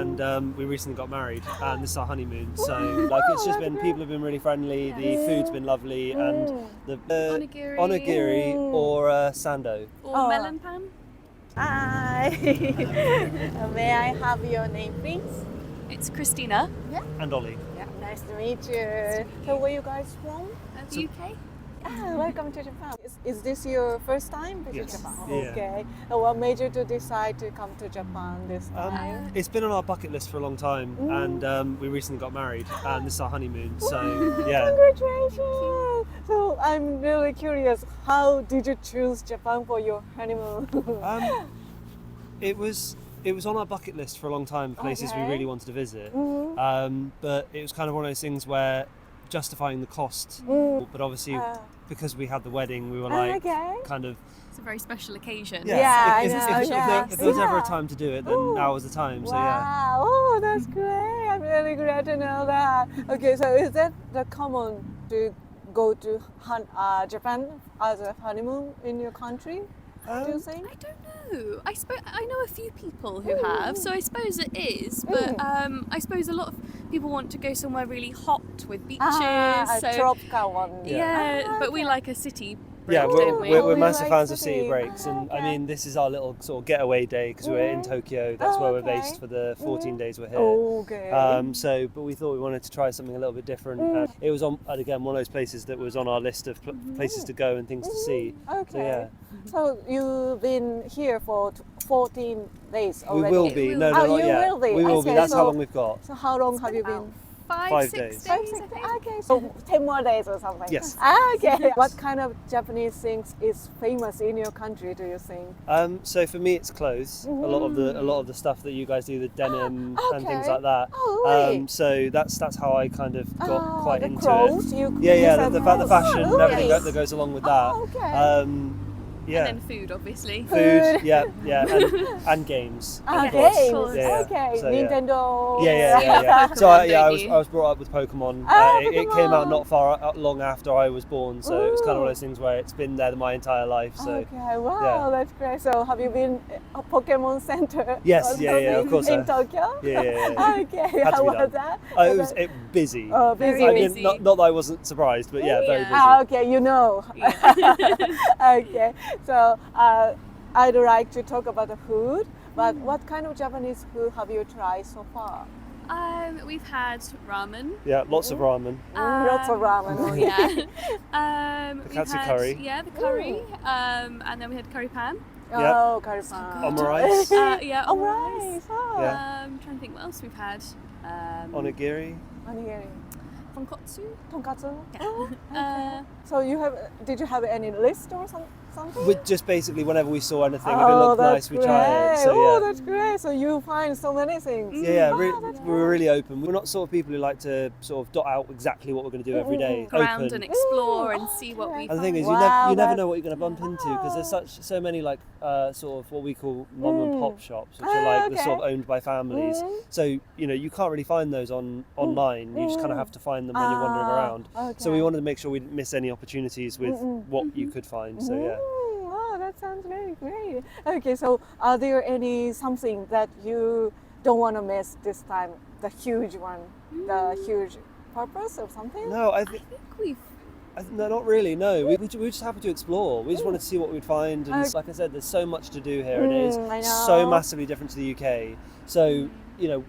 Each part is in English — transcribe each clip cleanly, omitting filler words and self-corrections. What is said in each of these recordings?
and we recently got married, and this is our honeymoon. So it's just been, people have been really friendly, the food's been lovely, and the onigiri or sando. Or melon pan. Hi. May I have your name, please? It's Christina. Yeah. And Ollie. Yeah. Nice to meet you. So where are you guys from? The UK. Welcome to Japan. Is this your first time visiting Yes. Japan? Yeah. Okay. So what made you to decide to come to Japan this time? It's been on our bucket list for a long time, and we recently got married, and this is our honeymoon. So yeah. Congratulations! So I'm really curious. How did you choose Japan for your honeymoon? It was on our bucket list for a long time, places we really wanted to visit. But it was kind of one of those things where justifying the cost, but obviously because we had the wedding, we were like kind of. It's a very special occasion. If there was ever a time to do it, then now was the time. So wow! Oh, that's great! I'm really glad to know that. Okay, so is that the common to go to Japan as a honeymoon in your country? Do you think? I don't know. I know a few people who have, so I suppose it is. But I suppose a lot of people want to go somewhere really hot with beaches. A tropical one. Yeah, but we like a city break, Yeah, don't we? we're We massive like fans of city. city breaks, and I Okay. mean, this is our little sort of getaway day because we're in Tokyo. That's where we're based for the 14 days we're here. Okay. But we thought we wanted to try something a little bit different. It was on, and again, one of those places that was on our list of places to go and things to see. Okay. So yeah, So you've been here for 14 days we already? will be. No, Oh, not you yet. will be. We will be. Okay, That's how so- long we've got. So how long have you been? 5 6 days. days, I think. Okay, so 10 more days or something. Yes. Okay. What kind of Japanese things is famous in your country, do you think? So for me, it's clothes. A lot of the stuff that you guys do, the denim and things Okay. like that. Oh, really? So that's how I kind of got quite the into clothes, it. You Yeah, said the clothes. fashion and everything nice. that goes along with that. Oh, okay. Yeah. And then food, obviously. Food, yeah, and games. of course. Games. Yeah, Okay. so, yeah. Nintendo. Yeah. So Pokemon, I don't you? was brought up with Pokemon. It came out not long after I was born, so it was kind of one of those things where it's been there my entire life. So Okay, wow, yeah. that's great. So have you been a Pokemon Center? Yes, or yeah, of something course. In Tokyo? Yeah. Okay, Had to how be was done. that? It was busy. Oh, busy. I busy. mean, not that I wasn't surprised, but yeah, very Yeah. busy. Okay, you know. Okay, so I'd like to talk about the food, but what kind of Japanese food have you tried so far? We've had ramen. Yeah, lots of ramen. Lots of ramen. Yeah. We've katsu had, curry. Yeah, the curry. And then we had curry pan. Oh, curry pan. Omurice. Yeah, Omurice. Oh. Yeah. I'm trying to think what else we've had. Onigiri. Onigiri. Tonkotsu. Tonkatsu. Yeah. Oh, okay. So did you have any list or something? With just basically whenever we saw anything, if it Oh, looked that's nice, we try it. So oh, yeah. that's great. So you find so many things. Yeah, that's we were really open. We're not sort of people who like to sort of dot out exactly what we're going to do every day. Go around Open. and explore and see what we And find. the thing is, Wow, you never that's- know what you're going to bump into because there's so many like sort of what we call mom and pop shops, which are like the sort of owned by families. So you can't really find those online. You just kind of have to find them when you're wandering around. So we wanted to make sure we didn't miss any opportunities with what you could find. So yeah. Oh, that sounds very great. Okay, so are there something that you don't want to miss this time? The huge one, the huge purpose or something? No, I I think. think we've No, not really. No, we were just happy to explore. We just wanted to see what we'd find, and like I said, there's so much to do here, and it is I so know. massively different to the UK. So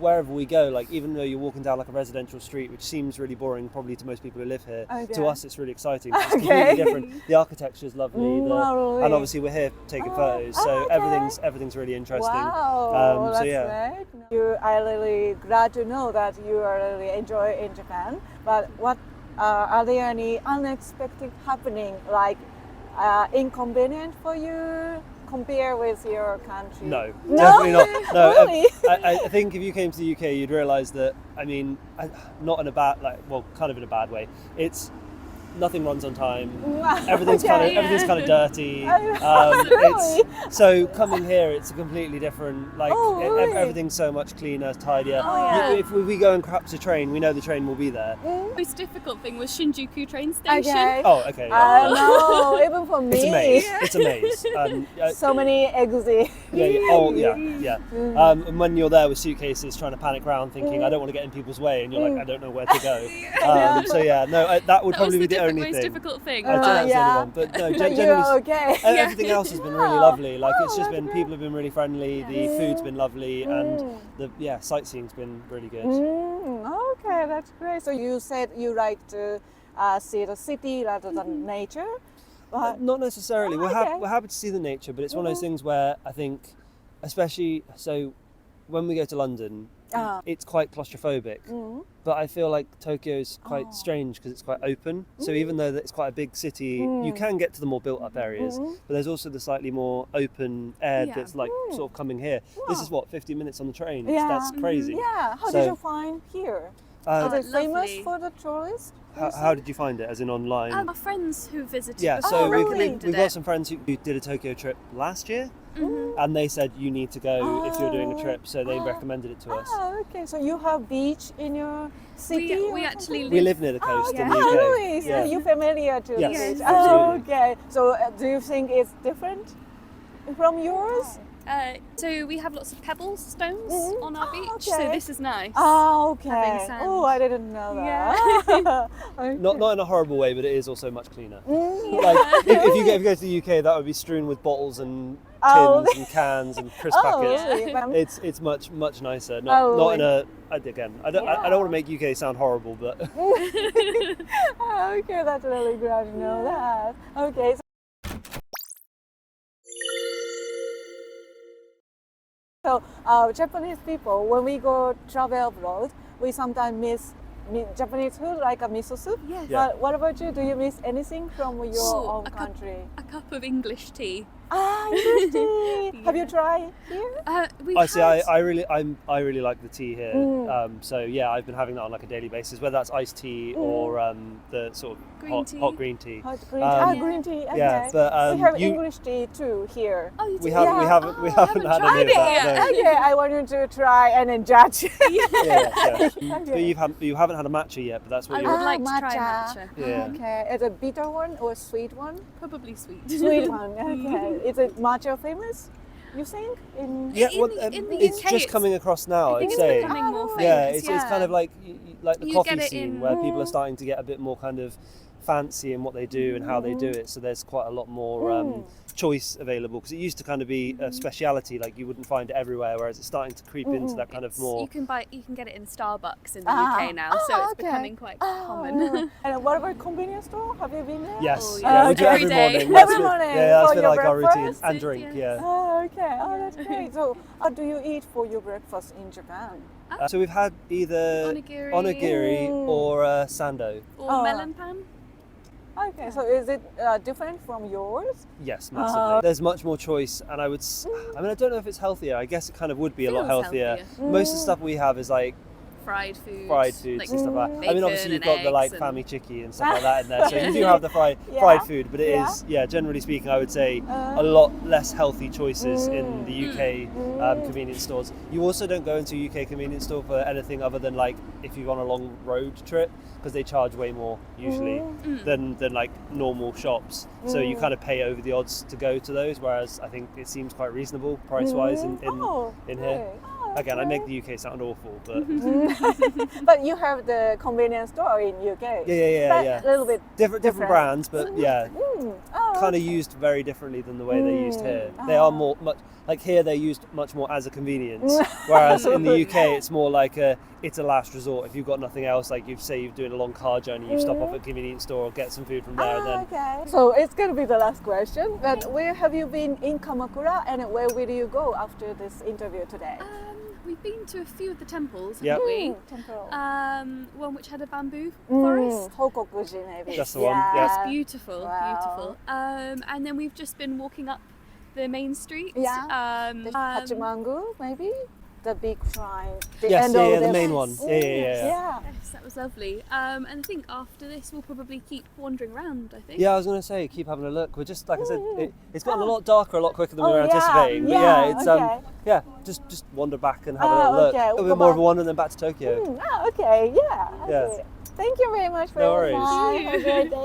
wherever we go, like even though you're walking down like a residential street, which seems really boring probably to most people who live here, to us it's really exciting. It's completely different. The architecture is lovely, Lovely. and obviously we're here taking photos, so everything's really interesting. Wow, so that's yeah. great. I really glad to know that you are really enjoy in Japan. But what are there any unexpected happening, like inconvenient for you? Compare with your country? No, definitely not. No, Really? I think if you came to the UK, you'd realise that. I mean, not in a bad, kind of in a bad way. It's nothing runs on time. Everything's everything's kind of dirty. Really? So coming here, it's a completely different. Really? Everything's so much cleaner, tidier. yeah. If we go and catch a train, we know the train will be there. The most difficult thing was Shinjuku train station. Okay. Oh, okay. I know, even for me. It's a maze. It's a maze. So many exits. Yeah. And when you're there with suitcases, trying to panic around, thinking I don't want to get in people's way, and you're like, I don't know where to go. That would probably be the only most thing. difficult thing. I'd say that's the only one. But no, generally, okay. everything else has been really lovely. Like it's just been, people have been really friendly. The food's been lovely, and the sightseeing's been really good. Okay, that's great. So you said you like to see the city rather than nature? Not necessarily. We're happy to see the nature, but it's one of those things where I think, especially when we go to London, it's quite claustrophobic. But I feel like Tokyo's quite strange because it's quite open. So even though it's quite a big city, you can get to the more built-up areas. But there's also the slightly more open air that's like sort of coming here. Wow. This is 50 minutes on the train. Yeah. That's crazy. Yeah. How did you find here? Is it famous for the tourists? How did you find it, as in online? Our friends who visited. Yeah, so recommended we've got some friends who did a Tokyo trip last year, and they said you need to go if you're doing a trip, so they recommended it to us. Okay. So you have beach in your city? We actually live near the coast in the UK. Really? So you're familiar to the beach? Okay. So do you think it's different from yours? So we have lots of pebbles, stones on our beach. So this is nice. Okay. Having sand. Oh, I didn't know that. Okay. Not in a horrible way, but it is also much cleaner. Like if you go to the UK, that would be strewn with bottles and tins and cans and crisp packets. Really? It's much nicer. Not in a again. I don't want to make UK sound horrible, but Okay, that's really glad to know that. Okay. So Japanese people, when we go travel abroad, we sometimes miss Japanese food like a miso soup. Yes. But what about you? Do you miss anything from your own country? A cup of English tea. English tea. Have you tried here? I really like the tea here. So yeah, I've been having that on like a daily basis, whether that's iced tea or the sort of hot green tea. Hot green tea. Green tea. Okay. Yeah, but we have English tea too here. Oh, you do? We haven't had any of that. No. Okay, I want you to try and then judge. But you haven't had a matcha yet, but that's what I would like to try matcha. Yeah. Okay, is it a bitter one or a sweet one? Probably sweet. Sweet one. Okay. Is it matcha famous? You think in the it's UK, just coming across now. I think I'd it's say. becoming more famous. Yeah, it's kind of like the You coffee get it scene in- where people are starting to get a bit more kind of fancy in what they do and how they do it. So there's quite a lot more choice available, because it used to kind of be a speciality, like you wouldn't find it everywhere, whereas it's starting to creep into that kind of more. You can get it in Starbucks in the UK now, so it's becoming quite common. And what about convenience store? Have you been there? Yes, Oh, yeah, we do every every day. morning. Every morning That's for been your like our routine breakfast? and drink. Yes. Yeah. Oh, okay. Oh, that's great. So, what do you eat for your breakfast in Japan? So we've had either onigiri or sando. Or melon pan. Okay, so is it different from yours? Yes, massively. There's much more choice, and I don't know if it's healthier. I guess it kind of would be a lot Feels healthier. healthier. Most of the stuff we have is like Fried foods like, and stuff like that. I mean, obviously you've got the like fami chicky and stuff like that in there, so you do have the fried food, but it is, generally speaking, I would say a lot less healthy choices in the UK convenience stores. You also don't go into a UK convenience store for anything other than like if you're on a long road trip, because they charge way more usually than like normal shops. So you kind of pay over the odds to go to those, whereas I think it seems quite reasonable price-wise in here. Again, I make the UK sound awful, but but you have the convenience store in UK. Yeah. A little bit different brands, but kind of used very differently than the way they're used here. They are much like here they're used much more as a convenience, whereas in the UK it's more like it's a last resort. If you've got nothing else, like you're doing a long car journey, you stop off at a convenience store or get some food from there. And then Okay. So it's going to be the last question. But where have you been in Kamakura, and where will you go after this interview today? We've been to a few of the temples, Yep. haven't we? Temple. One which had a bamboo forest. Hokokuji maybe. That's the one, yeah. It's beautiful, beautiful. And then we've just been walking up the main street. The Hachimangu maybe? The big shrine. The main one. Yeah. Yes, that was lovely. And I think after this we'll probably keep wandering around, I think. Yeah, I was going to say, keep having a look. We're just, like I said, it's gotten a lot darker, a lot quicker than we were anticipating. But it's just wander back and have a little look. A bit more of a wander and then back to Tokyo. Okay. Thank you very much for No your worries. time. Have a great day.